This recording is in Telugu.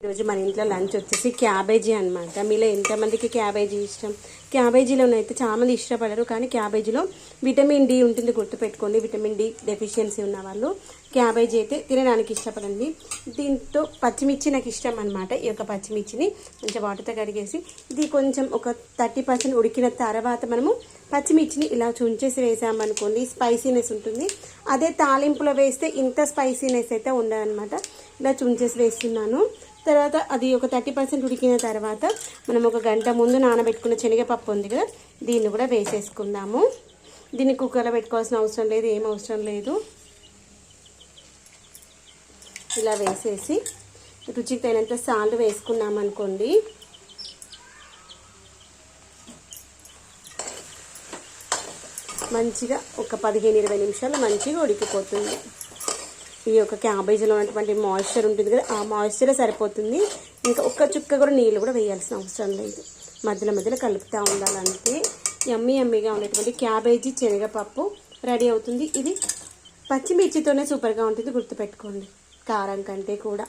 ఈరోజు మన ఇంట్లో లంచ్ వచ్చేసి క్యాబేజీ అనమాట. మీలో ఎంతమందికి క్యాబేజీ ఇష్టం? క్యాబేజీలోనైతే చాలామంది ఇష్టపడరు, కానీ క్యాబేజీలో విటమిన్ డి ఉంటుంది, గుర్తుపెట్టుకోండి. విటమిన్ డి డెఫిషియన్సీ ఉన్న వాళ్ళు క్యాబేజీ అయితే తినడానికి ఇష్టపడండి. దీంతో పచ్చిమిర్చి నాకు ఇష్టం అనమాట. ఈ యొక్క పచ్చిమిర్చిని కొంచెం వాటర్తో కడిగేసి ఇది కొంచెం ఒక 30% ఉడికిన తర్వాత మనము పచ్చిమిర్చిని ఇలా చుంచేసి వేసామనుకోండి, స్పైసీనెస్ ఉంటుంది. అదే తాలింపులో వేస్తే ఇంత స్పైసీనెస్ అయితే ఉండదన్నమాట. ఇలా చుంచేసి వేస్తున్నాను. తర్వాత అది ఒక 30% ఉడికిన తర్వాత మనం ఒక గంట ముందు నానబెట్టుకున్న శనగపప్పు ఉంది కదా, దీన్ని కూడా వేసేసుకుందాము. దీన్ని కుక్కర్లో పెట్టుకోవాల్సిన అవసరం లేదు, ఏం అవసరం లేదు. ఇలా వేసేసి రుచికి తగినంత సాల్ట్ వేసుకున్నాం అనుకోండి. మంచిగా ఒక 15-20 నిమిషాలు మంచిగా ఉడికిపోతుంది. ఈ యొక్క క్యాబేజీలో ఉన్నటువంటి మాయిశ్చర్ ఉంటుంది కదా, ఆ మాయిశ్చరే సరిపోతుంది. ఇంకా ఒక్క చుక్క కూడా నీళ్ళు కూడా వేయాల్సిన అవసరం లేదు. మధ్యలో మధ్యలో కలుపుతూ ఉండాలంటే యమ్మీగా ఉన్నటువంటి క్యాబేజీ శనగపప్పు రెడీ అవుతుంది. ఇది పచ్చిమిర్చితోనే సూపర్గా ఉంటుంది, గుర్తుపెట్టుకోండి, కారం కంటే కూడా.